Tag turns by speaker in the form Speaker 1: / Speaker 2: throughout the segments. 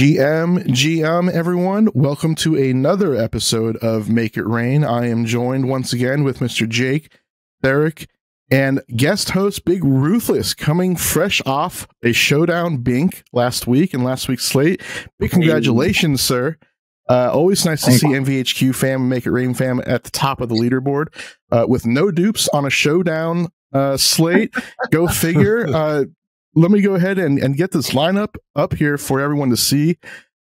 Speaker 1: GM, everyone. Welcome to another episode of Make It Rain. I am joined once again with Mr. Jake, Derek, and guest host Big Ruthless, coming fresh off a showdown bink last week and last week's slate. Big congratulations, sir. Always nice to see MVHQ fam and Make It Rain fam at the top of the leaderboard with no dupes on a showdown slate. Go figure. Let me go ahead and get this lineup up here for everyone to see.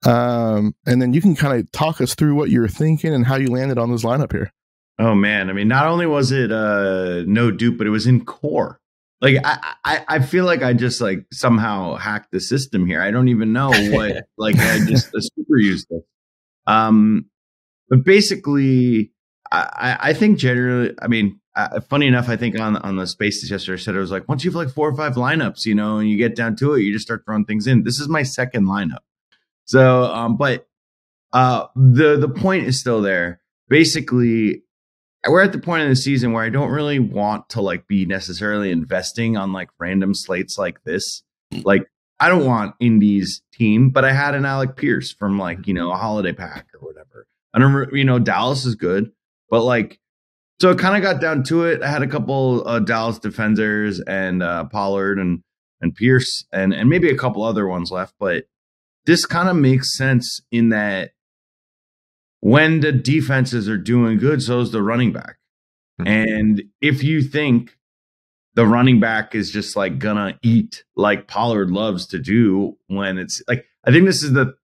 Speaker 1: And then you can kind of talk us through what you're thinking and how you landed on this lineup here.
Speaker 2: Oh, man. I mean, not only was it no dupe, but it was in core. Like, I feel like I just like somehow hacked the system here. I don't even know what, like, I just super used it. But basically, I think generally, I mean, funny enough, I think on the Spaces yesterday, I said it was like once you have like 4 or 5 lineups, you know, and you get down to it, you just start throwing things in. This is my second lineup, so but the point is still there. Basically, we're at the point in the season where I don't really want to like be necessarily investing on like random slates like this. Like I don't want Indy's team, but I had an Alec Pierce from like, you know, a holiday pack or whatever. I don't, you know, Dallas is good, but like. So it kind of got down to it. I had a couple Dallas defenders and Pollard and Pierce and maybe a couple other ones left. But this kind of makes sense in that when the defenses are doing good, so is the running back. Mm-hmm. And if you think the running back is just like gonna eat like Pollard loves to do when it's like, I think this is the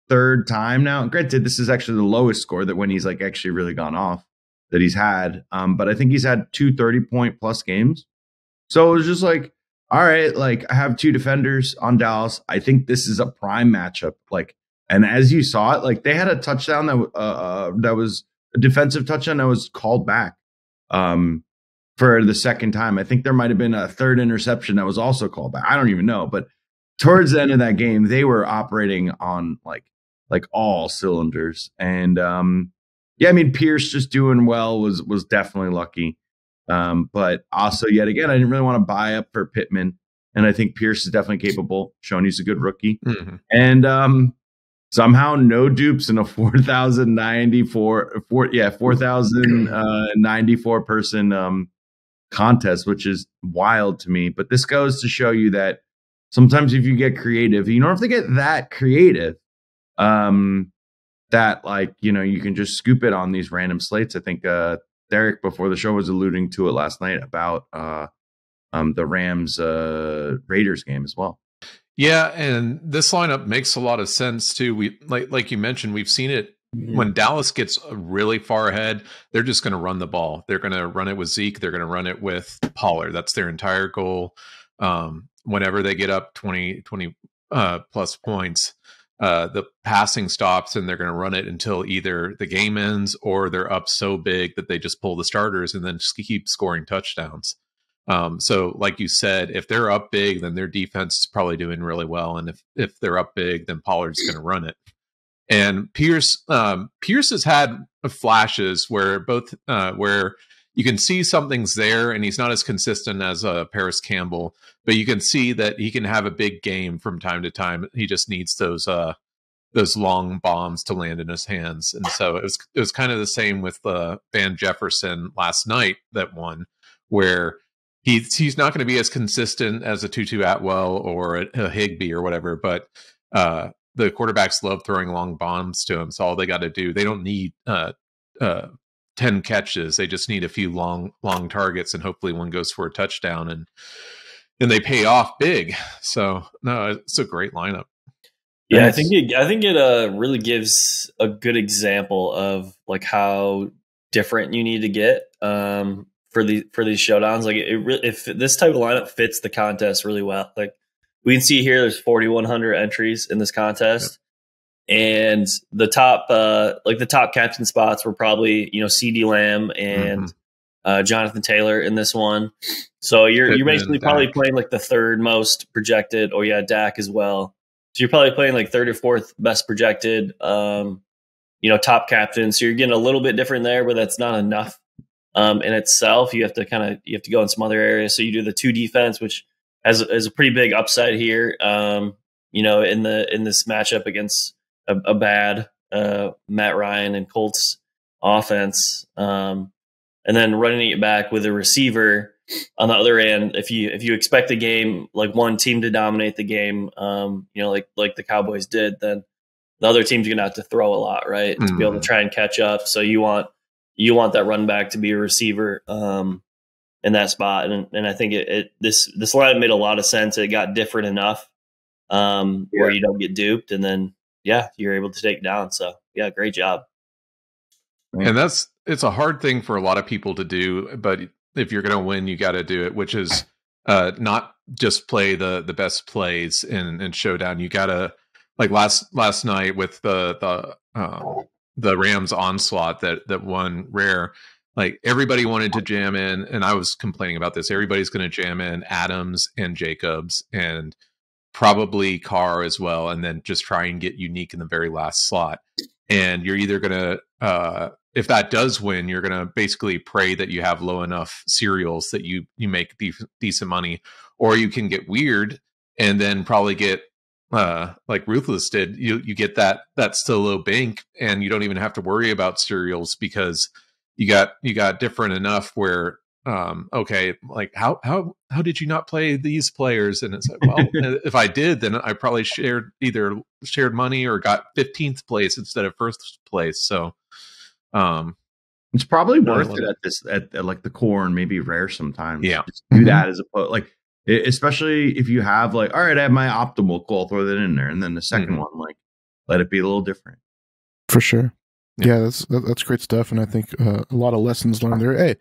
Speaker 2: third time now. Granted, this is actually the lowest score that when he's like actually really gone off that he's had. But I think he's had 2 30-point plus games. So it was just like, all right, like I have 2 defenders on Dallas. I think this is a prime matchup. Like, and as you saw it, like they had a touchdown that was a defensive touchdown that was called back for the second time. I think there might have been a third interception that was also called back. I don't even know. But towards the end of that game, they were operating on like all cylinders. And yeah, I mean, Pierce just doing well was definitely lucky. But also, yet again, I didn't really want to buy up for Pittman. And I think Pierce is definitely capable, showing he's a good rookie. Mm-hmm. And somehow no dupes in a 4,094 person contest, which is wild to me. But this goes to show you that sometimes if you get creative, you don't have to get that creative. That like, you know, you can just scoop it on these random slates. I think Derek before the show was alluding to it last night about the Rams Raiders game as well.
Speaker 3: Yeah, and this lineup makes a lot of sense too. We like you mentioned, we've seen it when Dallas gets really far ahead, they're just going to run the ball. They're going to run it with Zeke, they're going to run it with Pollard. That's their entire goal. Whenever they get up 20 plus points, the passing stops and they're going to run it until either the game ends or they're up so big that they just pull the starters and then just keep scoring touchdowns. So like you said, if they're up big, then their defense is probably doing really well. And if they're up big, then Pollard's going to run it. And Pierce has had flashes where where you can see something's there and he's not as consistent as Paris Campbell, but you can see that he can have a big game from time to time. He just needs those long bombs to land in his hands. And so it was kind of the same with Van Jefferson last night that won, where he's not going to be as consistent as a Tutu Atwell or a Higbee or whatever, but the quarterbacks love throwing long bombs to him. So all they got to do, they don't need 10 catches. They just need a few long targets, and hopefully one goes for a touchdown, and they pay off big. So no, it's a great lineup.
Speaker 4: Yeah, I think it really gives a good example of like how different you need to get for these showdowns. Like if this type of lineup fits the contest really well, like we can see here, there's 4,100 entries in this contest. Yep. And the top captain spots were probably, you know, CeeDee Lamb and Jonathan Taylor in this one. So you're basically probably playing like the third most projected. Oh yeah, Dak as well. So you're probably playing like third or fourth best projected, top captain. So you're getting a little bit different there, but that's not enough in itself. You have to go in some other areas. So you do the 2 defense, which has a pretty big upside here. in this matchup against a bad Matt Ryan and Colts offense, and then running it back with a receiver on the other end. If you expect a game like one team to dominate the game, like the Cowboys did, then the other team's gonna have to throw a lot, right, to be able to try and catch up. So you want that run back to be a receiver in that spot, and I think this lineup made a lot of sense. It got different enough where you don't get duped, and then you're able to take it down. So great job.
Speaker 3: And it's a hard thing for a lot of people to do, but if you're going to win, you got to do it, which is not just play the best plays in showdown. You got to, like last night with the Rams onslaught that won rare. Like everybody wanted to jam in, and I was complaining about this. Everybody's going to jam in Adams and Jacobs and probably Carr as well, and then just try and get unique in the very last slot. And you're either going to, if that does win, you're going to basically pray that you have low enough cereals that you make decent money, or you can get weird and then probably get like Ruthless did. You get that still low bank, and you don't even have to worry about cereals because you got different enough where okay, like how did you not play these players? And it's like, well, if I did, then I probably shared money or got 15th place instead of first place. So
Speaker 2: it's probably worth it at like the core and maybe rare sometimes.
Speaker 3: Yeah,
Speaker 2: just do that as opposed, like, especially if you have like, all right, I have my optimal, cool, I'll throw that in there, and then the second one, like, let it be a little different.
Speaker 1: For sure. Yeah, that's great stuff, and I think a lot of lessons learned there. Hey,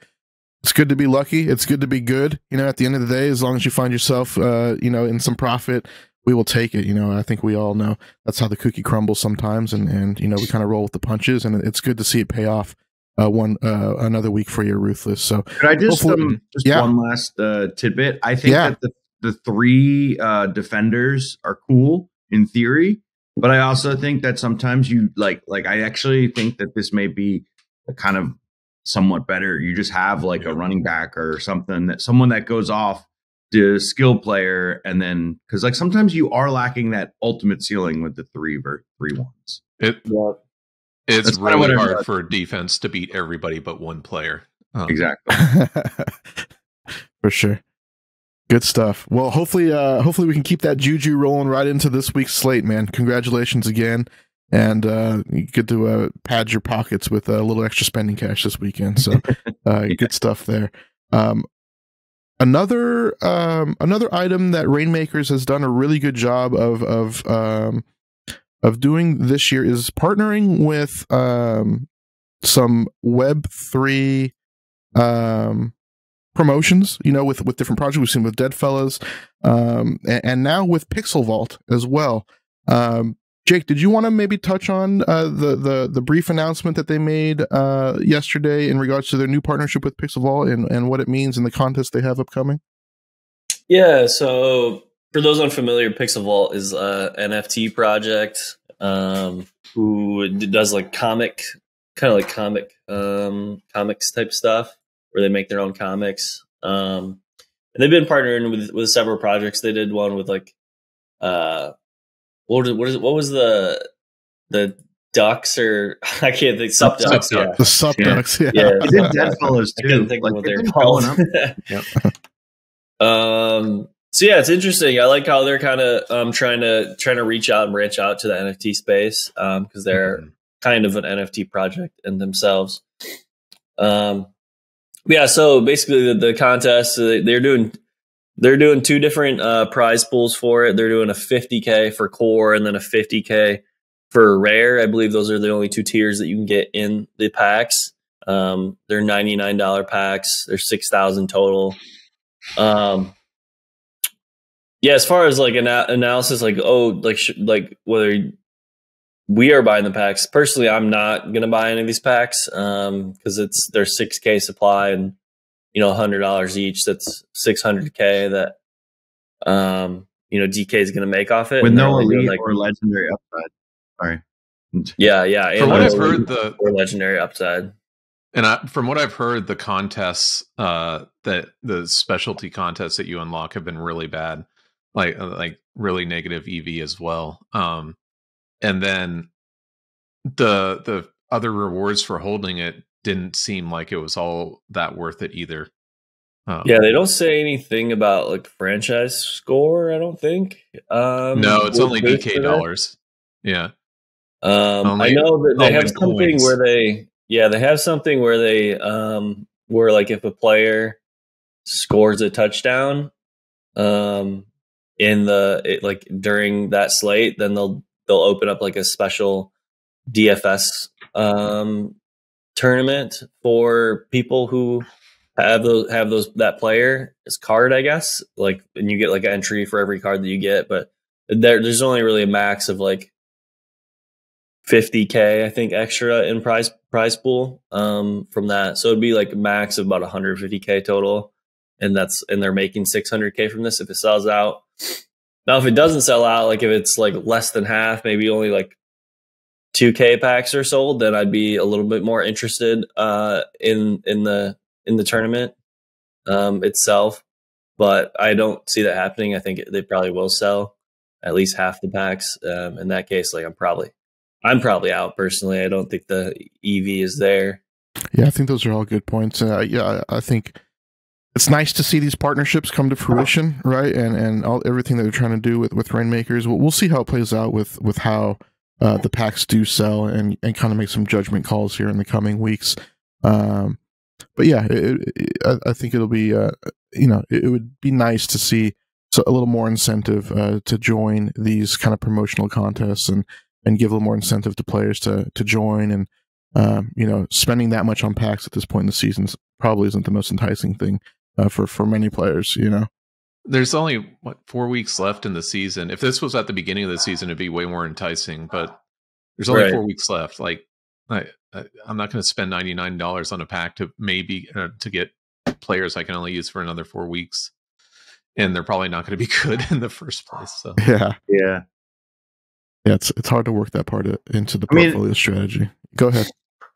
Speaker 1: it's good to be lucky. It's good to be good. At the end of the day, as long as you find yourself, in some profit, we will take it. I think we all know that's how the cookie crumbles sometimes, and we kind of roll with the punches, and it's good to see it pay off another week for your Ruthless. So
Speaker 2: could I just one last tidbit? I think that the three defenders are cool in theory, but I also think that sometimes you like I actually think that this may be a kind of somewhat better. You just have like a running back or something, someone that goes off the skill player, and then because like sometimes you are lacking that ultimate ceiling with the three ones.
Speaker 3: It's really hard for defense to beat everybody but one player.
Speaker 2: Exactly.
Speaker 1: For sure. Good stuff. Well, hopefully we can keep that juju rolling right into this week's slate, man. Congratulations again. And you get to pad your pockets with a little extra spending cash this weekend. So good stuff there. Another item that Rainmakers has done a really good job of doing this year is partnering with some Web3 promotions, with different projects. We've seen with Deadfellas, and now with PixelVault as well. Jake, did you want to maybe touch on the brief announcement that they made yesterday in regards to their new partnership with PixelVault and what it means in the contest they have upcoming?
Speaker 4: Yeah, so for those unfamiliar, PixelVault is an NFT project who does like comics type stuff where they make their own comics. And they've been partnering with several projects. They did one with like what was the ducks, or I can't think, Sup Ducks. Yeah.
Speaker 1: The Sup Ducks. Yeah.
Speaker 2: I did Deadfellas too.
Speaker 4: I couldn't think of what they're called.
Speaker 3: Yep.
Speaker 4: So yeah, it's interesting. I like how they're kind of trying to reach out and branch out to the NFT space because they're kind of an NFT project in themselves. Yeah. So basically, the contest they're doing two different prize pools for it. They're doing a $50K for core and then a $50K for rare. I believe those are the only two tiers that you can get in the packs. They're $99 packs. There's 6,000 total. Yeah, as far as like an analysis, like whether we are buying the packs. Personally, I'm not gonna buy any of these packs because they're 6K supply and $100 each. That's $600K that DK is gonna make off it
Speaker 2: with no elite or legendary upside. Sorry.
Speaker 4: Yeah.
Speaker 3: From what I've heard,
Speaker 4: or legendary upside.
Speaker 3: And from what I've heard, the contests that the specialty contests that you unlock have been really bad. Like really negative EV as well. And then the other rewards for holding it didn't seem like it was all that worth it either.
Speaker 4: Yeah, they don't say anything about like franchise score, I don't think.
Speaker 3: No, it's only DK dollars. Yeah.
Speaker 4: I know that they have something
Speaker 3: coins.
Speaker 4: where they have something where they where like if a player scores a touchdown like during that slate, then they'll open up like a special DFS tournament for people who have that player as card, I guess. Like, and you get like an entry for every card that you get, but there's only really a max of like 50K, I think, extra in prize pool from that. So it'd be like a max of about 150K total, and they're making 600K from this if it sells out. Now, if it doesn't sell out, like if it's like less than half, maybe only like 2K packs are sold, then I'd be a little bit more interested in the tournament itself. But I don't see that happening. I think they probably will sell at least half the packs. In that case, like I'm probably out personally. I don't think the EV is there.
Speaker 1: Yeah, I think those are all good points. Yeah, I think it's nice to see these partnerships come to fruition, right? And everything that they're trying to do with Rainmakers. We'll see how it plays out with how the packs do sell, and kind of make some judgment calls here in the coming weeks. But yeah, I think it'll be it would be nice to see a little more incentive to join these kind of promotional contests, and give a little more incentive to players to join. And spending that much on packs at this point in the season probably isn't the most enticing thing for many players.
Speaker 3: There's only 4 weeks left in the season. If this was at the beginning of the season, it'd be way more enticing. But there's only 4 weeks left. Like, I'm not going to spend $99 on a pack to maybe to get players I can only use for another 4 weeks, and they're probably not going to be good in the first place. So
Speaker 1: yeah, it's hard to work that part into the portfolio strategy. Go ahead.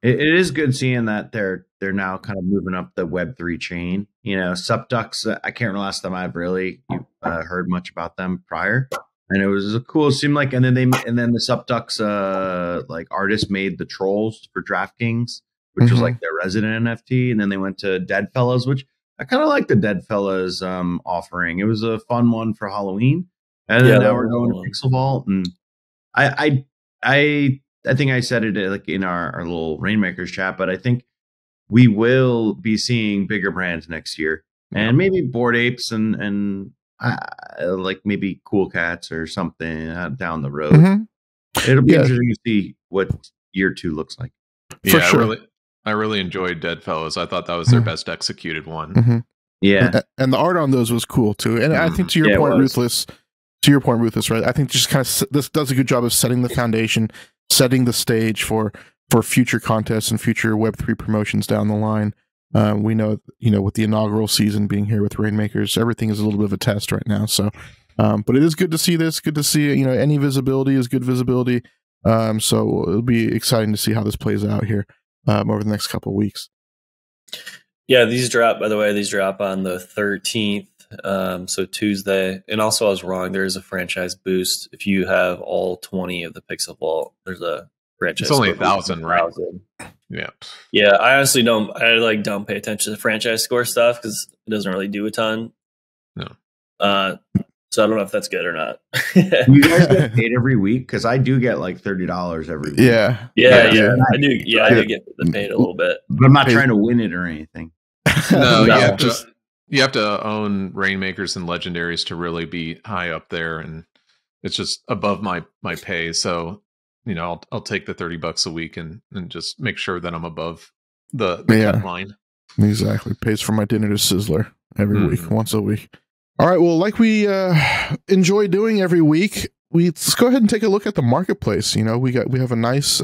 Speaker 2: It is good seeing that they're now kind of moving up the Web3 chain. Subducks, I can't remember the last time I've really heard much about them prior, and it was cool. It seemed like, and then the Subducks like artists made the trolls for DraftKings, which was like their resident NFT, and then they went to Deadfellas, which I kind of like the Deadfellas offering. It was a fun one for Halloween, and then now we're going to PixelVault, and I think I said it like in our little Rainmakers chat, but I think we will be seeing bigger brands next year, and maybe Bored Apes and like maybe Cool Cats or something down the road. It'll be interesting to see what year 2 looks like.
Speaker 1: For sure.
Speaker 3: I really enjoyed Deadfellas. I thought that was their best executed one.
Speaker 2: Yeah,
Speaker 1: and the art on those was cool too. And I think to your point, Ruthless, right? I think just kind of this does a good job of setting the foundation, setting the stage for future contests and future Web3 promotions down the line. We know, with the inaugural season being here with Rainmakers, everything is a little bit of a test right now. So, but it is good to see this. Good to see, any visibility is good visibility. So it'll be exciting to see how this plays out here over the next couple of weeks.
Speaker 4: Yeah, these drop on the 13th. So Tuesday. And also I was wrong. There is a franchise boost. If you have all 20 of the PixelVault, there's a franchise.
Speaker 3: It's only 1,000, right?
Speaker 4: Yeah. I honestly don't pay attention to franchise score stuff because it doesn't really do a ton.
Speaker 3: No.
Speaker 4: So I don't know if that's good or not.
Speaker 2: You guys get paid every week? Because I do get like $30 every week.
Speaker 1: Yeah.
Speaker 4: I do. Yeah, I do get paid a little bit.
Speaker 2: But I'm not trying to win it or anything.
Speaker 3: No, you have to own Rainmakers and Legendaries to really be high up there, and it's just above my pay. So, I'll take the $30 a week and just make sure that I'm above the cut line.
Speaker 1: Exactly. Pays for my dinner to Sizzler every week, once a week. All right. Well, like we enjoy doing every week, let's go ahead and take a look at the marketplace. We have a nice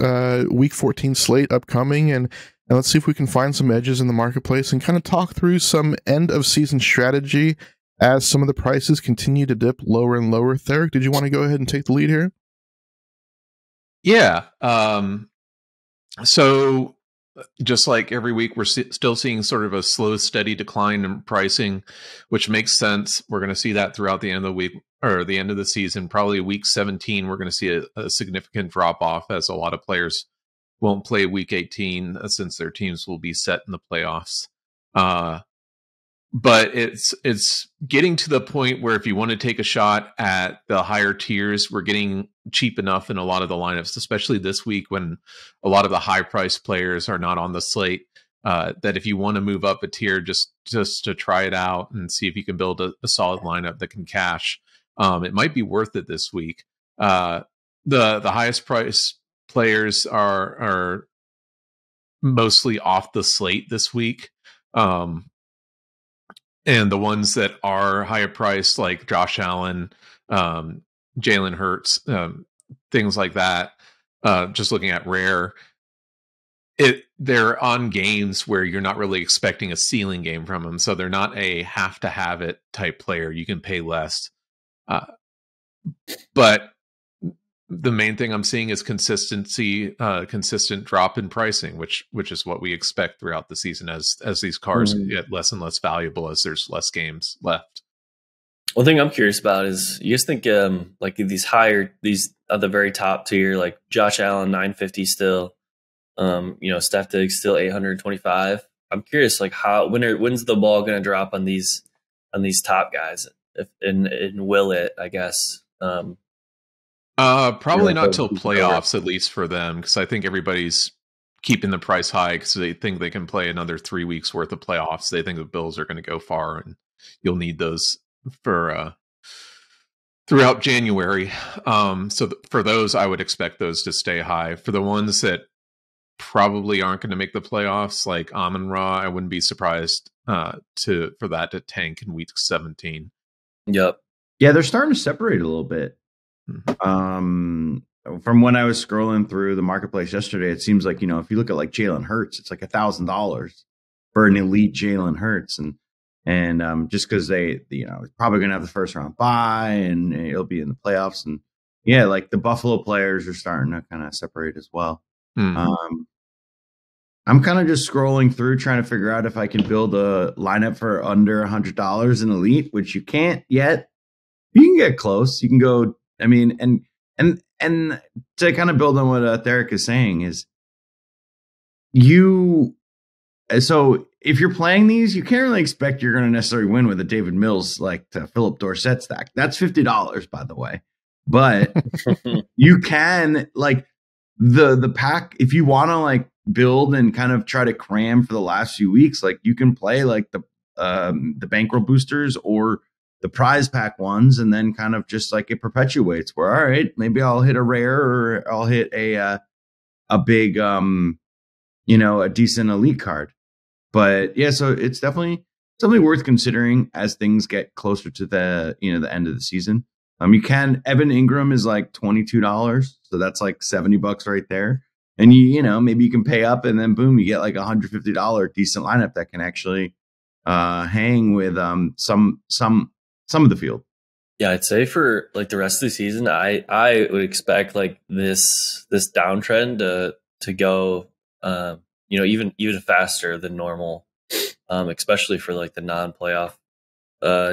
Speaker 1: week 14 slate upcoming, and let's see if we can find some edges in the marketplace and kind of talk through some end of season strategy as some of the prices continue to dip lower and lower. Theric, did you want to go ahead and take the lead here?
Speaker 3: Yeah. So just like every week, we're still seeing sort of a slow, steady decline in pricing, which makes sense. We're going to see that throughout the end of the week or the end of the season. Probably week 17, we're going to see a significant drop off as a lot of players won't play week 18 since their teams will be set in the playoffs. But it's getting to the point where if you want to take a shot at the higher tiers, we're getting cheap enough in a lot of the lineups, especially this week when a lot of the high priced players are not on the slate, that if you want to move up a tier just to try it out and see if you can build a solid lineup that can cash, it might be worth it this week. The highest price players are mostly off the slate this week. And the ones that are higher priced, like Josh Allen, Jalen Hurts, things like that, just looking at rare, they're on games where you're not really expecting a ceiling game from them. So they're not a have to have it type player. You can pay less. But the main thing I'm seeing is consistent drop in pricing, which is what we expect throughout the season as these cars get less and less valuable as there's less games left.
Speaker 4: One thing I'm curious about is, you guys think like these at the very top tier, like Josh Allen 950 still, Steph Diggs still 825. I'm curious, like when's the ball going to drop on these top guys? And will it? I guess.
Speaker 3: Probably not till playoffs, at least for them, because I think everybody's keeping the price high because they think they can play another 3 weeks worth of playoffs. They think the Bills are going to go far, and you'll need those for throughout January. So for those, I would expect those to stay high. For the ones that probably aren't going to make the playoffs, like Amon-Ra, I wouldn't be surprised for that to tank in week 17.
Speaker 4: Yep.
Speaker 2: Yeah, they're starting to separate a little bit. From when I was scrolling through the marketplace yesterday, it seems like, if you look at like Jalen Hurts, it's like $1,000 for an elite Jalen Hurts, and just because they, probably gonna have the first round bye and it'll be in the playoffs, and yeah, like the Buffalo players are starting to kind of separate as well. I'm kind of just scrolling through trying to figure out if I can build a lineup for under $100 in elite, which you can't yet. You can get close. You can go. I mean, and to kind of build on what Theric is saying is, so if you're playing these, you can't really expect you're going to necessarily win with a David Mills like to Philip Dorsett stack. That's $50, by the way. But you can, like, the pack, if you want to like build and kind of try to cram for the last few weeks, like you can play like the bankroll boosters or the prize pack ones, and then kind of just like it perpetuates where, all right, maybe I'll hit a rare or I'll hit a big, a decent elite card. But yeah, so it's definitely worth considering as things get closer to the end of the season. Evan Ingram is like $22. So that's like $70 right there. And maybe you can pay up and then boom, you get like $150 decent lineup that can actually hang with some of the field.
Speaker 4: Yeah, I'd say for like the rest of the season, I would expect like this downtrend to go even faster than normal, especially for like the non-playoff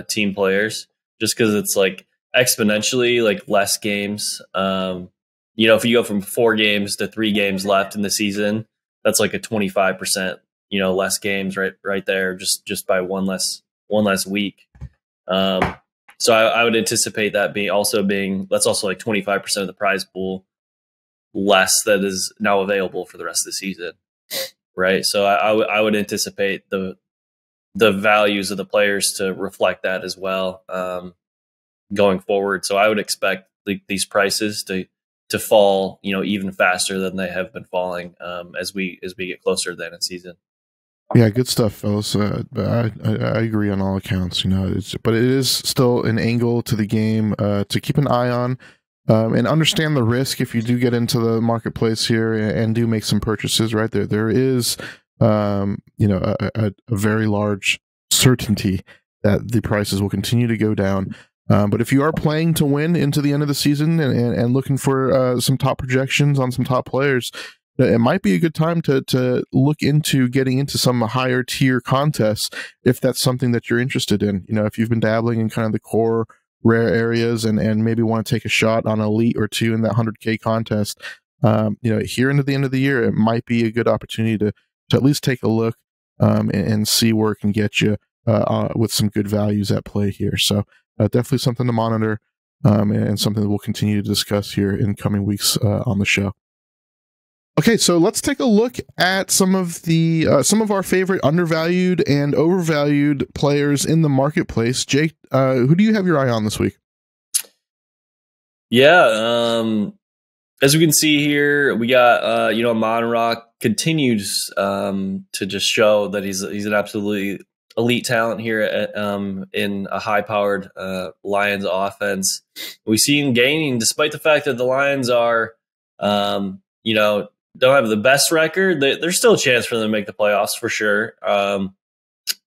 Speaker 4: team players, just because it's like exponentially like less games. If you go from 4 games to 3 games left in the season, that's like a 25% less games right there just by one less week. So I would anticipate that that's also like 25% of the prize pool less that is now available for the rest of the season, right? So I would anticipate the values of the players to reflect that as well going forward. So I would expect these prices to fall, even faster than they have been falling as we get closer to the end of the season.
Speaker 1: Yeah, good stuff, fellas. I agree on all accounts. But it is still an angle to the game to keep an eye on and understand the risk if you do get into the marketplace here and do make some purchases. Right there is a very large certainty that the prices will continue to go down. But if you are playing to win into the end of the season and looking for some top projections on some top players, it might be a good time to look into getting into some higher tier contests if that's something that you're interested in. If you've been dabbling in kind of the core rare areas and maybe want to take a shot on elite or two in that 100K contest, here into the end of the year, it might be a good opportunity to at least take a look and see where it can get you with some good values at play here. So definitely something to monitor and something that we'll continue to discuss here in coming weeks on the show. Okay, so let's take a look at some of our favorite undervalued and overvalued players in the marketplace. Jake, who do you have your eye on this week?
Speaker 4: Yeah, as we can see here, we got Monrock continues to just show that he's an absolutely elite talent here in a high-powered Lions offense. We see him gaining, despite the fact that the Lions are, don't have the best record. There's still a chance for them to make the playoffs for sure,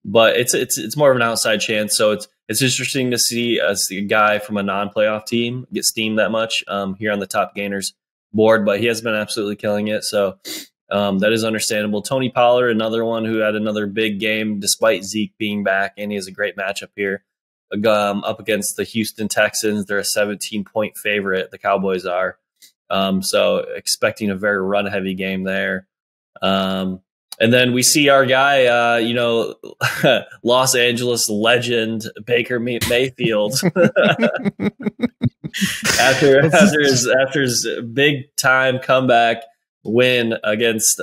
Speaker 4: but it's more of an outside chance. So it's interesting to see a guy from a non-playoff team get steamed that much here on the top gainers board, but he has been absolutely killing it. So that is understandable. Tony Pollard, another one who had another big game despite Zeke being back, and he has a great matchup here up against the Houston Texans. They're a 17-point favorite. The Cowboys are. So expecting a very run-heavy game there. And then we see our guy, Los Angeles legend Baker Mayfield after his big time comeback win against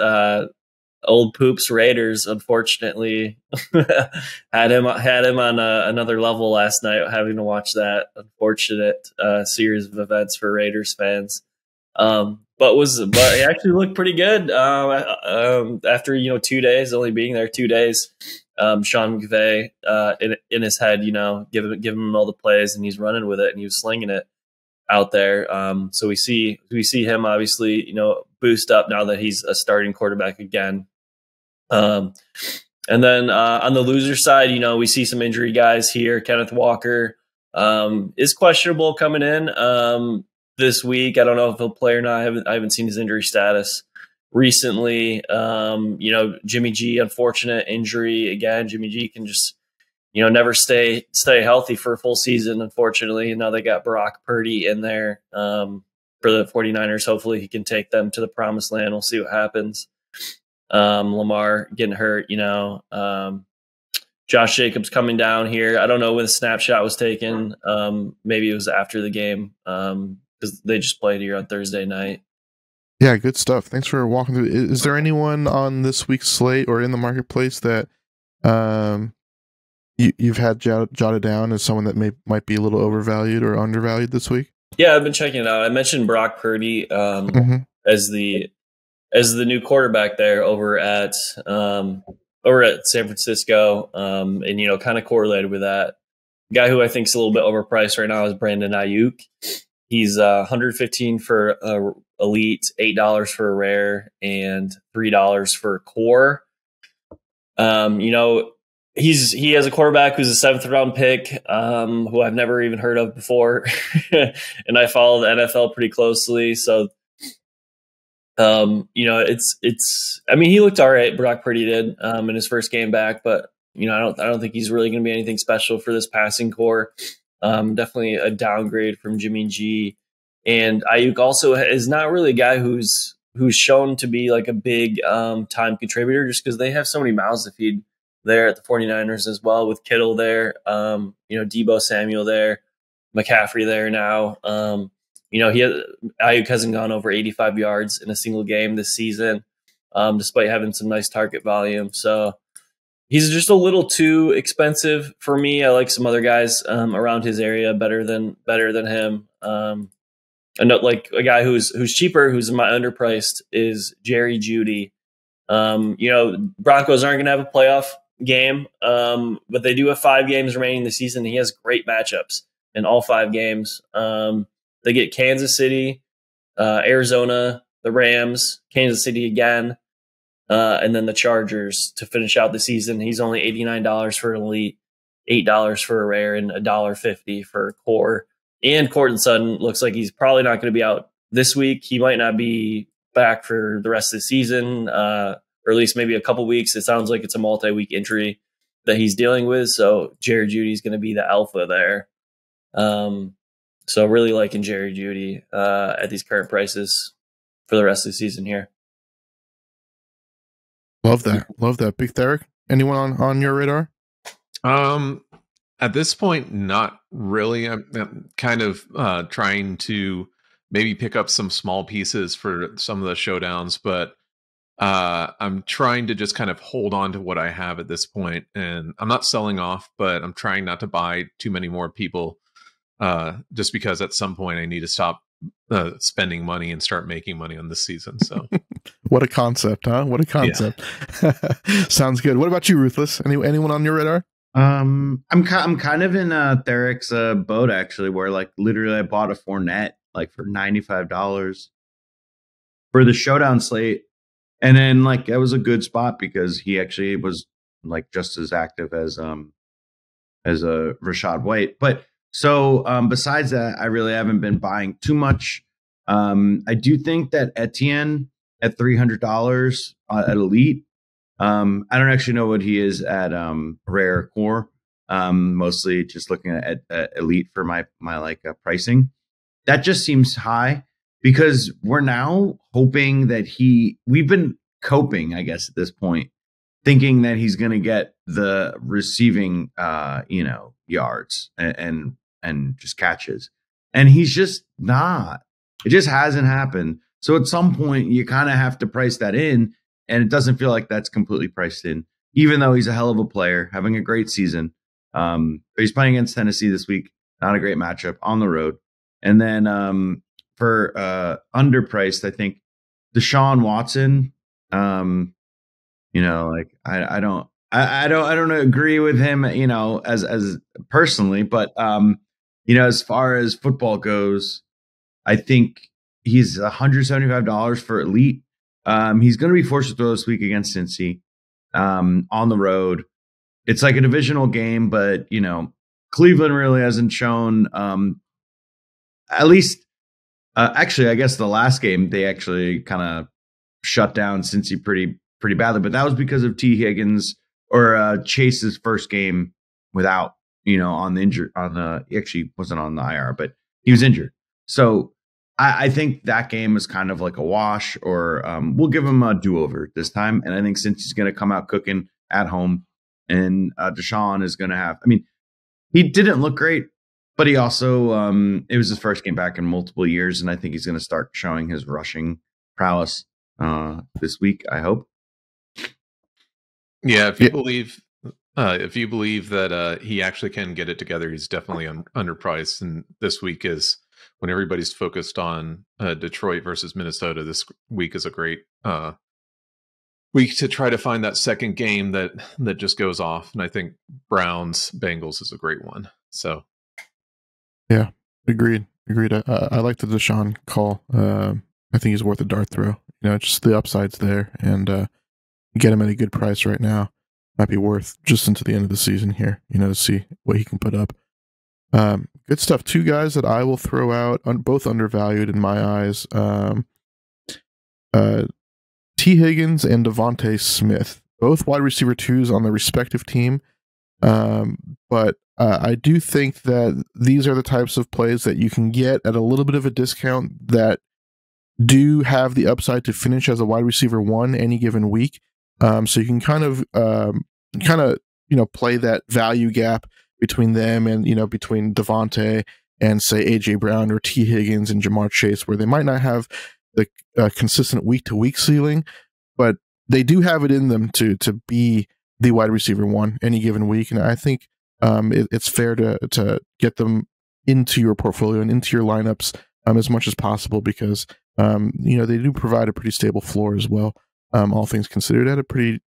Speaker 4: old Poops Raiders. Unfortunately, had him on another level last night, having to watch that unfortunate series of events for Raiders fans. But he actually looked pretty good after 2 days, only being there 2 days. Sean McVay in his head, giving him all the plays, and he's running with it, and he was slinging it out there. So we see him obviously boost up now that he's a starting quarterback again. And then on the loser side, we see some injury guys here. Kenneth Walker is questionable coming in this week. I don't know if he'll play or not. I haven't seen his injury status recently. Jimmy G, unfortunate injury again. Jimmy G can just never stay healthy for a full season, unfortunately. Now they got Brock Purdy in there for the 49ers. Hopefully he can take them to the promised land. We'll see what happens. Lamar getting hurt, Josh Jacobs coming down here. I don't know when the snapshot was taken. Maybe it was after the game because they just played here on Thursday night.
Speaker 1: Yeah, good stuff. Thanks for walking through. Is there anyone on this week's slate or in the marketplace that you've had jotted down as someone that might be a little overvalued or undervalued this week? Yeah,
Speaker 4: I've been checking it out. I mentioned Brock Purdy as the new quarterback there over at San Francisco, and kind of correlated with that. Guy who I think is a little bit overpriced right now is Brandon Ayuk. He's $115 for elite, $8 for a rare, and $3 for core. He has a quarterback who's a 7th round pick, who I've never even heard of before, and I follow the NFL pretty closely. So, it's. I mean, he looked all right. Brock Purdy did in his first game back, but I don't think he's really going to be anything special for this passing core. Definitely a downgrade from Jimmy G. And Ayuk also is not really a guy who's shown to be like a big time contributor, just because they have so many mouths to feed there at the 49ers as well, with Kittle there, Deebo Samuel there, McCaffrey there now. Ayuk hasn't gone over 85 yards in a single game this season, despite having some nice target volume. So he's just a little too expensive for me. I like some other guys around his area better than him. And like a guy who's cheaper, who's underpriced, is Jerry Jeudy. Broncos aren't going to have a playoff game, but they do have 5 games remaining this season. He has great matchups in all 5 games. They get Kansas City, Arizona, the Rams, Kansas City again, and then the Chargers to finish out the season. He's only $89 for elite, $8 for a rare, and $1.50 for core. And Courtland Sutton looks like he's probably not going to be out this week. He might not be back for the rest of the season, or at least maybe a couple weeks. It sounds like it's a multi-week injury that he's dealing with. So Jerry Jeudy is going to be the alpha there. So really liking Jerry Jeudy at these current prices for the rest of the season here.
Speaker 1: Love that. Big Theric, anyone on your radar?
Speaker 3: At this point, not really. I'm kind of trying to maybe pick up some small pieces for some of the showdowns, but I'm trying to just kind of hold on to what I have at this point. And I'm not selling off, but I'm trying not to buy too many more people, just because at some point I need to stop spending money and start making money on this season. So
Speaker 1: what a concept, huh? What a concept. Yeah. Sounds good. What about you, Ruthless? Anyone on your radar?
Speaker 2: I'm kind of in Theric's boat, actually, where like literally I bought a Fournette like for $95 for the showdown slate. And then like that was a good spot because he actually was like just as active as a Rachaad White. But so besides that, I really haven't been buying too much. I do think that Etienne at $300 at Elite. I don't actually know what he is at Rare Core. Mostly just looking at Elite for my like pricing. That just seems high because we're now hoping that we've been coping, I guess, at this point, thinking that he's going to get the receiving, yards and just catches. And he's just not. It just hasn't happened. So at some point, you kind of have to price that in. And it doesn't feel like that's completely priced in, even though he's a hell of a player, having a great season. But he's playing against Tennessee this week. Not a great matchup on the road. And then for underpriced, I think Deshaun Watson. Like I don't agree with him, as personally, but as far as football goes, I think he's $175 for Elite. He's going to be forced to throw this week against Cincy on the road. It's like a divisional game, but Cleveland really hasn't shown. At least, actually, I guess the last game they actually kind of shut down Cincy pretty badly, but that was because of T. Higgins or Chase's first game without on the injured he actually wasn't on the IR, but he was injured. So I think that game is kind of like a wash, or we'll give him a do-over this time. And I think since he's going to come out cooking at home, and Deshaun is going to have, he didn't look great, but he also, it was his first game back in multiple years. And I think he's going to start showing his rushing prowess this week, I hope.
Speaker 3: Yeah, if you believe that he actually can get it together, he's definitely underpriced. And this week is when everybody's focused on Detroit versus Minnesota. This week is a great week to try to find that second game that just goes off. And I think Browns Bengals is a great one. So, yeah,
Speaker 1: agreed. I like the Deshaun call. I think he's worth a dart throw. Just the upside's there, and get him at a good price right now. Might be worth just into the end of the season here, to see what he can put up. Good stuff. Two guys that I will throw out, both undervalued in my eyes. T. Higgins and Devontae Smith, both wide receiver 2s on the respective team. But I do think that these are the types of plays that you can get at a little bit of a discount that do have the upside to finish as a wide receiver 1 any given week. So you can kind of play that value gap between them and, between Devontae and say AJ Brown or T. Higgins and Jamar Chase, where they might not have the consistent week-to-week ceiling, but they do have it in them to be the wide receiver 1 any given week. And I think it's fair to get them into your portfolio and into your lineups as much as possible because, they do provide a pretty stable floor as well. All things considered, at a pretty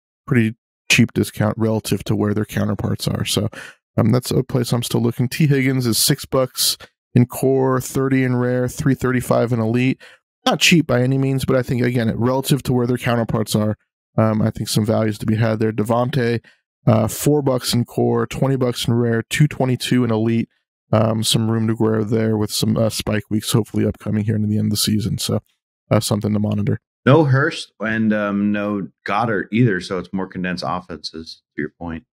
Speaker 1: cheap discount relative to where their counterparts are. So that's a place I'm still looking. T. Higgins is $6 in core, 30 in rare, 335 in elite. Not cheap by any means, but I think again, relative to where their counterparts are, I think some values to be had there. Devontae, $4 in core, $20 in rare, 222 in elite. Some room to grow there with some spike weeks, hopefully upcoming here into the end of the season. So something to monitor.
Speaker 2: No Hurst and no Goddard either, so it's more condensed offenses, to your point.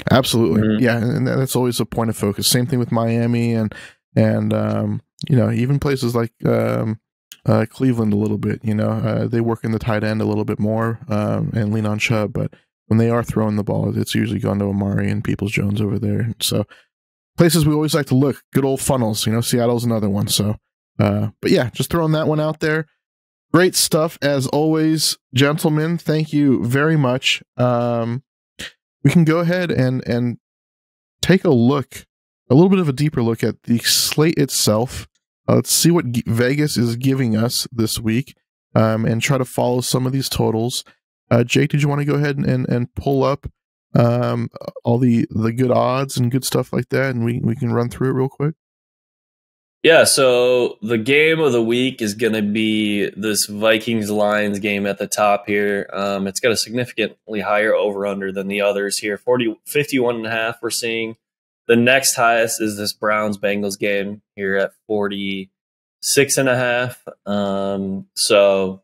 Speaker 1: Absolutely. Mm-hmm. Yeah, and that's always a point of focus. Same thing with Miami and even places like Cleveland a little bit. They work in the tight end a little bit more and lean on Chubb, but when they are throwing the ball, it's usually gone to Amari and Peoples-Jones over there. So places we always like to look, good old funnels. Seattle's another one. So, but yeah, just throwing that one out there. Great stuff as always, gentlemen. Thank you very much. We can go ahead and take a little bit of a deeper look at the slate itself. Let's see what Vegas is giving us this week, and try to follow some of these totals. Jake, did you want to go ahead and pull up all the good odds and good stuff like that, and we can run through it real quick?
Speaker 4: Yeah, so the game of the week is going to be this Vikings-Lions game at the top here. It's got a significantly higher over-under than the others here. 51.5 we're seeing. The next highest is this Browns-Bengals game here at 46.5. So,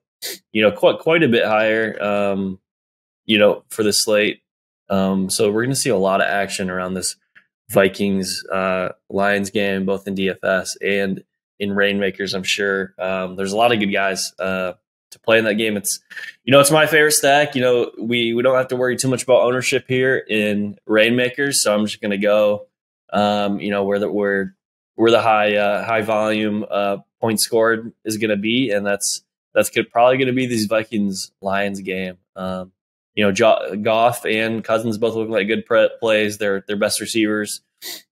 Speaker 4: quite a bit higher, for the slate. So we're going to see a lot of action around this Vikings Lions game, both in DFS and in Rainmakers. I'm sure there's a lot of good guys to play in that game. It's my favorite stack. We don't have to worry too much about ownership here in Rainmakers, so I'm just going to go where the high volume point scored is going to be, and that's probably going to be these Vikings Lions game. Goff and Cousins both looking like good plays. They're their best receivers,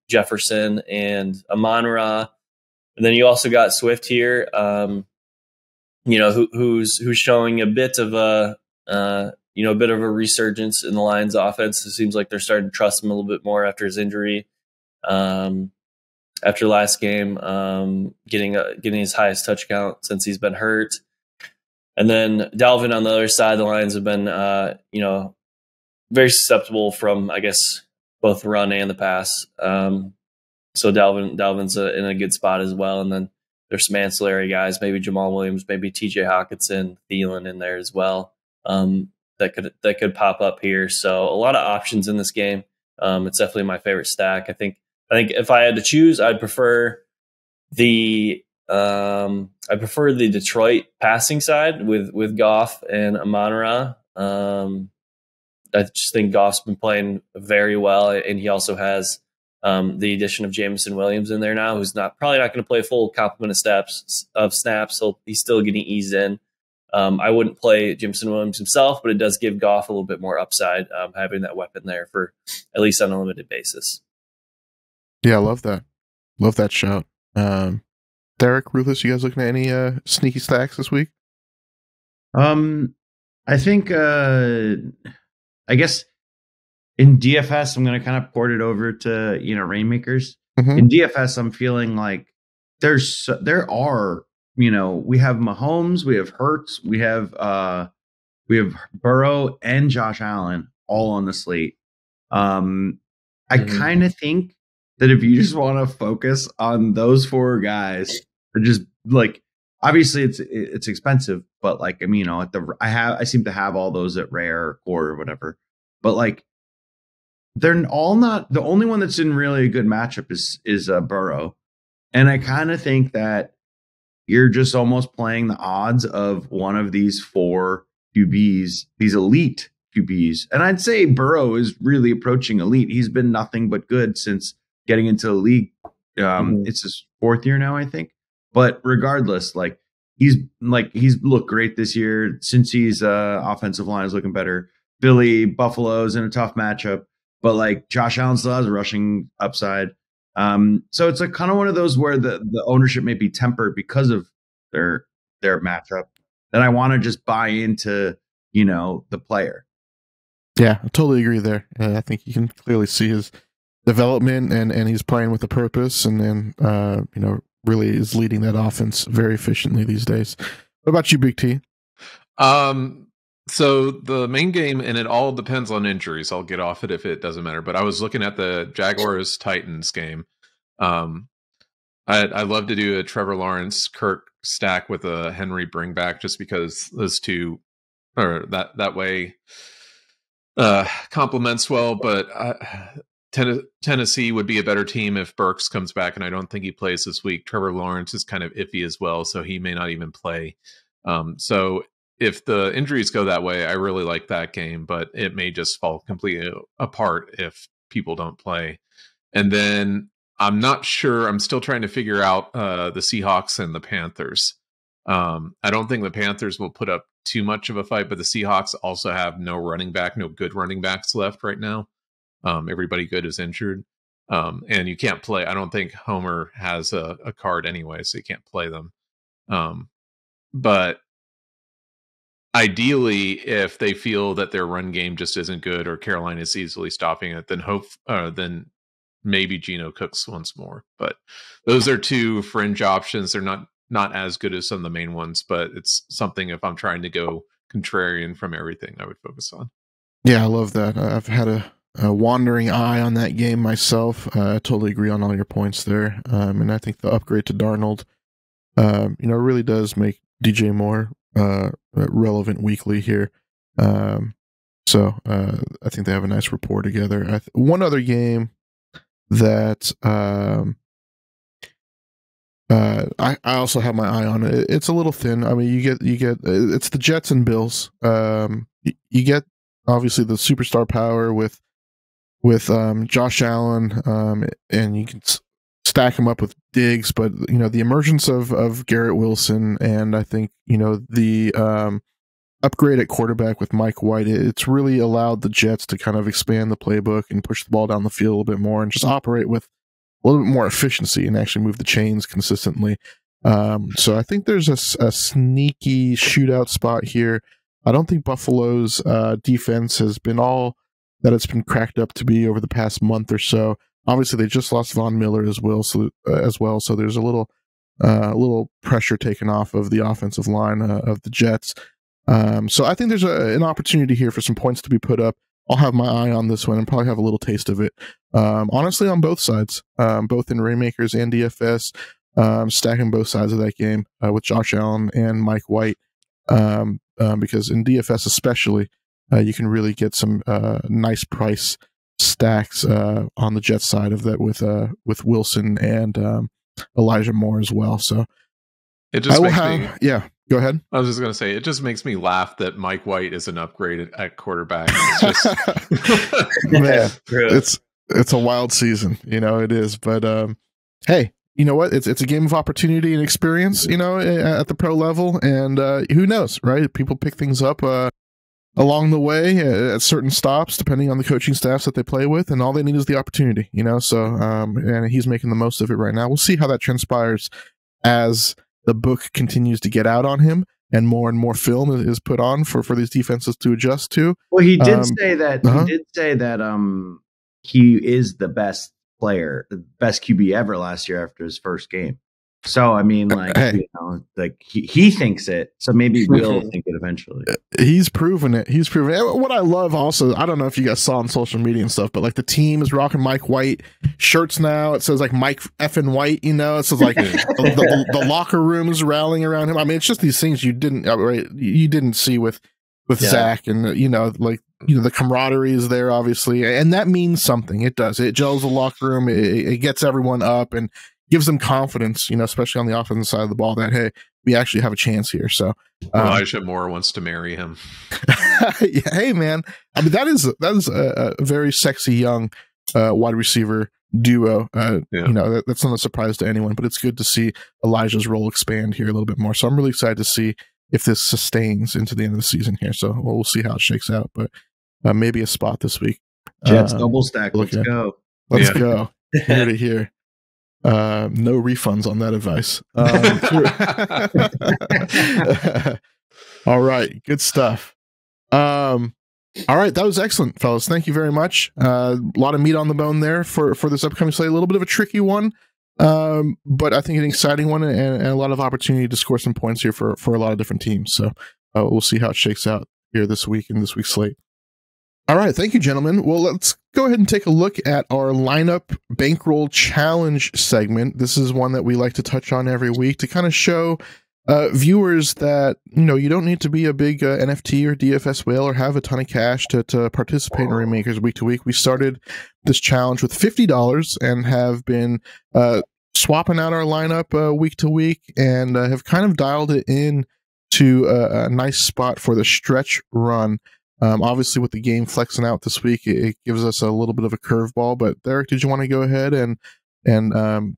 Speaker 4: Jefferson and Amon-Ra. And then you also got Swift here, who's showing a bit of a resurgence in the Lions offense. It seems like they're starting to trust him a little bit more after his injury. After last game, getting his highest touch count since he's been hurt. And then Dalvin on the other side, the Lions have been, very susceptible from, I guess, both the run and the pass. So Dalvin's in a good spot as well. And then there's some ancillary guys, maybe Jamal Williams, maybe TJ Hawkinson, Thielen in there as well. That could pop up here. So a lot of options in this game. It's definitely my favorite stack. I think if I had to choose, I'd prefer the Detroit passing side with Goff and Amon-Ra. I just think Goff's been playing very well, and he also has the addition of Jameson Williams in there now, who's probably not going to play a full complement of snaps. So he's still getting eased in. I wouldn't play Jameson Williams himself, but it does give Goff a little bit more upside, having that weapon there for at least on a limited basis.
Speaker 1: Yeah, I love that. Love that shout. Derek, Ruthless, you guys looking at any sneaky stacks this week?
Speaker 2: I think, I guess in DFS, I'm going to kind of port it over to, Rainmakers. Mm-hmm. In DFS, I'm feeling like there are, we have Mahomes, we have Hurts, we have Burrow and Josh Allen all on the slate. I kind of think that if you just want to focus on those four guys, just like, obviously it's expensive, but like, I seem to have all those at rare or core or whatever, but like they're all not. The only one that's in really a good matchup is Burrow, and I kind of think that you're just almost playing the odds of one of these four QBs, these elite QBs, and I'd say Burrow is really approaching elite. He's been nothing but good since getting into the league. It's his fourth year now, I think. But regardless, he's looked great this year. Cincy's offensive line is looking better. Buffalo's in a tough matchup, but Josh Allen still has a rushing upside. So it's kind of one of those where the ownership may be tempered because of their matchup. Then I want to just buy into the player.
Speaker 1: Yeah, I totally agree there. I think you can clearly see his development, and he's playing with a purpose, and then really is leading that offense very efficiently these days. What about you, Big T?
Speaker 3: So the main game, and it all depends on injuries. I'll get off it if it doesn't matter. But I was looking at the Jaguars Titans game. I love to do a Trevor Lawrence, Kirk stack with a Henry bring back, just because those two, or that way complements well. But Tennessee would be a better team if Burks comes back, and I don't think he plays this week. Trevor Lawrence is kind of iffy as well, so he may not even play. So if the injuries go that way, I really like that game, but it may just fall completely apart if people don't play. And then I'm not sure. I'm still trying to figure out the Seahawks and the Panthers. I don't think the Panthers will put up too much of a fight, but the Seahawks also have no good running backs left right now. Everybody good is injured. And you can't play. I don't think Homer has a card anyway, so you can't play them. But ideally, if they feel that their run game just isn't good, or Carolina is easily stopping it, then maybe Geno cooks once more. But those are two fringe options. They're not as good as some of the main ones, but it's something, if I'm trying to go contrarian from everything, I would focus on.
Speaker 1: Yeah, I love that. I've had a wandering eye on that game myself. I totally agree on all your points there. And I think the upgrade to Darnold, really does make DJ Moore relevant weekly here. So I think they have a nice rapport together. One other game that I also have my eye on. It's a little thin. I mean, you get it's the Jets and Bills. You get obviously the superstar power with Josh Allen, and you can stack him up with Diggs, but the emergence of Garrett Wilson, and I think the upgrade at quarterback with Mike White, it's really allowed the Jets to kind of expand the playbook and push the ball down the field a little bit more, and just operate with a little bit more efficiency and actually move the chains consistently. So I think there's a sneaky shootout spot here. I don't think Buffalo's defense has been all that it's been cracked up to be over the past month or so. Obviously, they just lost Von Miller as well. So there's a little pressure taken off of the offensive line of the Jets. So I think there's an opportunity here for some points to be put up. I'll have my eye on this one and probably have a little taste of it. Honestly, on both sides, both in Rainmakers and DFS, stacking both sides of that game with Josh Allen and Mike White, because in DFS especially, you can really get some nice price stacks on the Jets side of that with Wilson and Elijah Moore as well. So
Speaker 3: it just
Speaker 1: yeah. Go ahead.
Speaker 3: I was just going to say, it just makes me laugh that Mike White is an upgrade at quarterback. It's just
Speaker 1: man, it's a wild season, it is. But hey, you know what? It's a game of opportunity and experience, at the pro level, and who knows, right? People pick things up along the way at certain stops, depending on the coaching staffs that they play with, and all they need is the opportunity, So and he's making the most of it right now. We'll see how that transpires as the book continues to get out on him and more film is put on for these defenses to adjust to.
Speaker 2: Well, he did say that he is the best player, the best QB ever last year after his first game. So, I mean, he thinks it. So maybe we'll think it eventually.
Speaker 1: He's proven it. What I love also, I don't know if you guys saw on social media and stuff, but the team is rocking Mike White shirts now. It says Mike effing White, it says the locker room is rallying around him. I mean, it's just these things you didn't see with Zach, and the camaraderie is there, obviously, and that means something. It does. It gels the locker room. It gets everyone up and gives them confidence, especially on the offensive side of the ball, that, hey, we actually have a chance here. So
Speaker 3: Elijah Moore wants to marry him.
Speaker 1: Yeah, hey, man. I mean, that is a very sexy young wide receiver duo. That's not a surprise to anyone, but it's good to see Elijah's role expand here a little bit more. So I'm really excited to see if this sustains into the end of the season here. So we'll see how it shakes out, but maybe a spot this week.
Speaker 2: Jets double stack. Let's go.
Speaker 1: Let's go. Here to here. No refunds on that advice. All right, good stuff. All right, that was excellent, fellas. Thank you very much. A lot of meat on the bone there for this upcoming slate. A little bit of a tricky one, but I think an exciting one and a lot of opportunity to score some points here for a lot of different teams. So we'll see how it shakes out here this week in this week's slate. All right, thank you, gentlemen. Well, let's go ahead and take a look at our lineup bankroll challenge segment. This is one that we like to touch on every week to kind of show viewers that, you don't need to be a big NFT or DFS whale or have a ton of cash to participate in Rainmakers week to week. We started this challenge with $50 and have been swapping out our lineup week to week, and have kind of dialed it in to a nice spot for the stretch run. Obviously, with the game flexing out this week, it gives us a little bit of a curveball. But Derek, did you want to go ahead and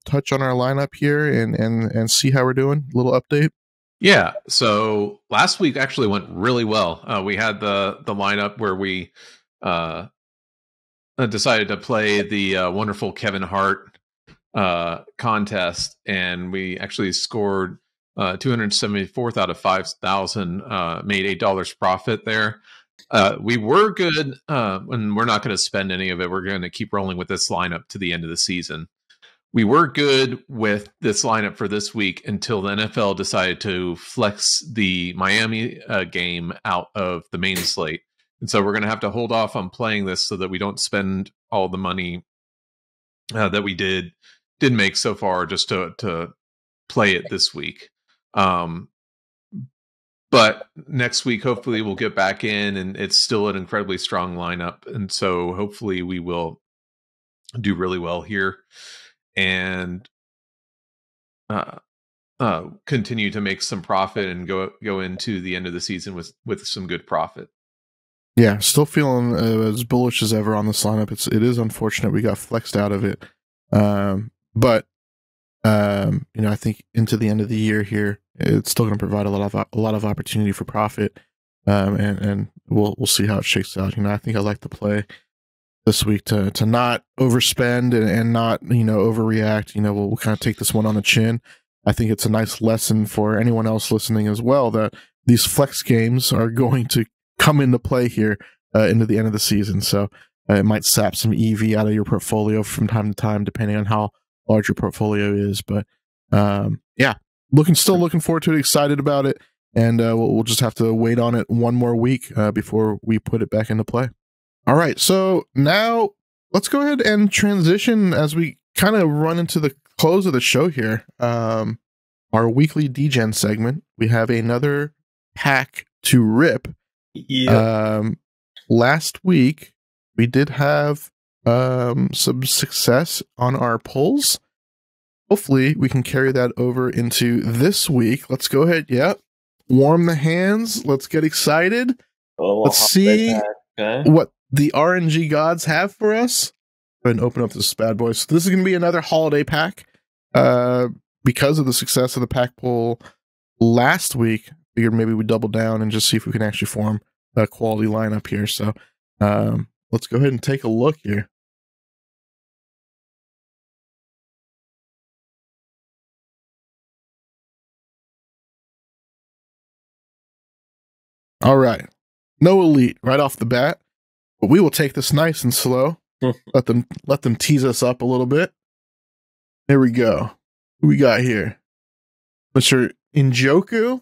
Speaker 1: touch on our lineup here and see how we're doing? A little update.
Speaker 3: Yeah. So last week actually went really well. We had the lineup where we decided to play the wonderful Kevin Hart contest, and we actually scored 274th out of 5,000, made $8 profit there. We were good, and we're not going to spend any of it. We're going to keep rolling with this lineup to the end of the season. We were good with this lineup for this week until the NFL decided to flex the Miami game out of the main slate. And so we're going to have to hold off on playing this so that we don't spend all the money that we did make so far just to play it this week. But next week, hopefully we'll get back in, and it's still an incredibly strong lineup. And so hopefully we will do really well here and continue to make some profit and go into the end of the season with some good profit.
Speaker 1: Yeah, still feeling as bullish as ever on this lineup. It is unfortunate we got flexed out of it, but I think into the end of the year here, it's still going to provide a lot of opportunity for profit, and we'll see how it shakes out. I think I like to play this week to not overspend and not overreact. We'll kind of take this one on the chin. I think it's a nice lesson for anyone else listening as well that these flex games are going to come into play here into the end of the season. So it might sap some EV out of your portfolio from time to time, depending on how large your portfolio is. But yeah, still looking forward to it, excited about it, and we'll just have to wait on it one more week before we put it back into play. All right, so now let's go ahead and transition as we kind of run into the close of the show here. Our weekly DGen segment. We have another pack to rip.
Speaker 4: Yeah.
Speaker 1: Last week we did have some success on our polls. Hopefully we can carry that over into this week. Let's go ahead. Yep. Warm the hands. Let's get excited. Let's see what the RNG gods have for us. Go ahead and open up this bad boy. So this is going to be another holiday pack. Because of the success of the pack poll last week, figured maybe we double down and just see if we can actually form a quality lineup here. So let's go ahead and take a look here. All right. No elite right off the bat, but we will take this nice and slow. Let them tease us up a little bit. There we go. Who we got here? Mr. Njoku?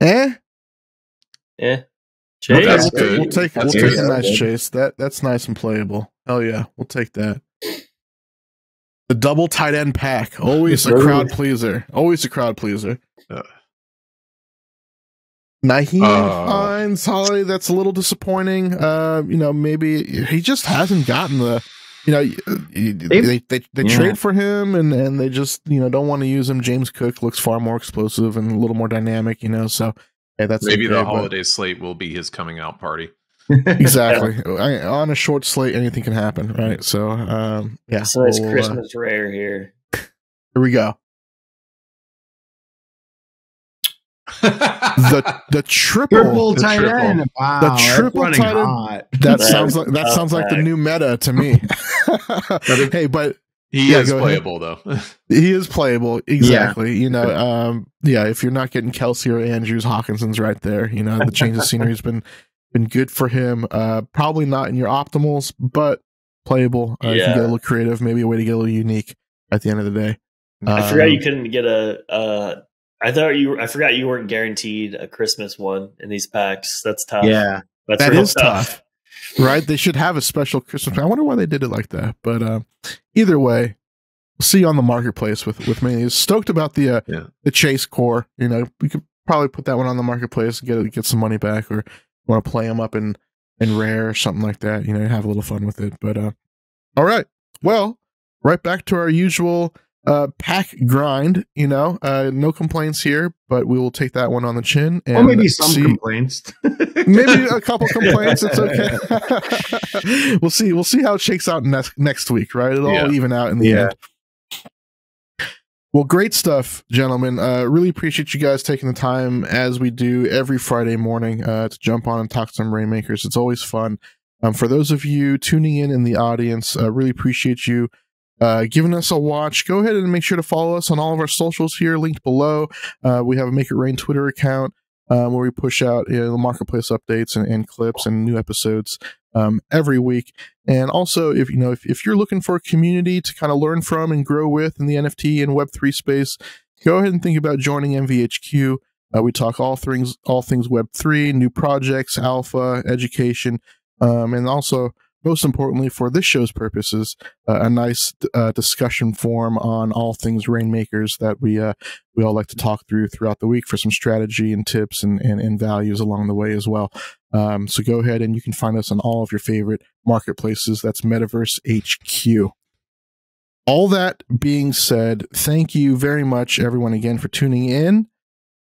Speaker 4: Chase.
Speaker 3: That's good.
Speaker 1: We'll take a nice chase. That's nice and playable. Hell yeah, we'll take that. The double tight end pack. Always a crowd pleaser. Always a crowd pleaser. Naheem Hines, Holly, that's a little disappointing. Maybe he just hasn't gotten the, they trade for him and they just, don't want to use him. James Cook looks far more explosive and a little more dynamic, so hey, that's
Speaker 3: maybe the holiday slate will be his coming out party.
Speaker 1: Exactly. On a short slate, anything can happen, right? So, yeah.
Speaker 4: It's a nice Christmas rare here.
Speaker 1: Here we go. the triple
Speaker 2: tight end. Wow,
Speaker 1: the triple tight end. That sounds like the new meta to me. Hey, but
Speaker 3: he is playable though.
Speaker 1: He is playable, exactly. Yeah. If you're not getting Kelsey or Andrews, Hawkinson's right there. The change of scenery has been good for him. Probably not in your optimals, but playable. You can get a little creative, maybe a way to get a little unique at the end of the day.
Speaker 4: I forgot you couldn't get I forgot you weren't guaranteed a Christmas one in these packs. That's tough.
Speaker 2: Yeah,
Speaker 1: that is tough. Right? They should have a special Christmas pack. I wonder why they did it like that. But either way, see you on the marketplace with many of these. Stoked about the Chase core. You know, we could probably put that one on the marketplace and get some money back, or want to play them up in rare or something like that. You know, have a little fun with it. But all right, well, right back to our usual pack grind. You know, no complaints here, but we will take that one on the chin. And
Speaker 2: or maybe some complaints.
Speaker 1: Maybe a couple complaints. It's okay. We'll see how it shakes out next week, right? It'll all even out in the end. Well, great stuff, gentlemen. Really appreciate you guys taking the time, as we do every Friday morning, to jump on and talk some Rainmakers. It's always fun. For those of you tuning in the audience, really appreciate you giving us a watch. Go ahead and make sure to follow us on all of our socials here, linked below. We have a Make It Rain Twitter account where we push out the marketplace updates and clips and new episodes every week. And also, if you're looking for a community to kind of learn from and grow with in the NFT and Web3 space, go ahead and think about joining MVHQ. We talk all things Web3, new projects, alpha, education, and also, most importantly, for this show's purposes, a nice discussion forum on all things Rainmakers that we all like to talk through throughout the week for some strategy and tips and values along the way as well. So go ahead and you can find us on all of your favorite marketplaces. That's Metaverse HQ. All that being said, thank you very much, everyone, again, for tuning in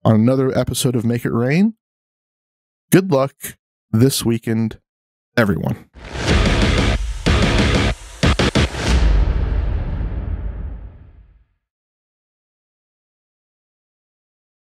Speaker 1: on another episode of Make It Rain. Good luck this weekend, everyone.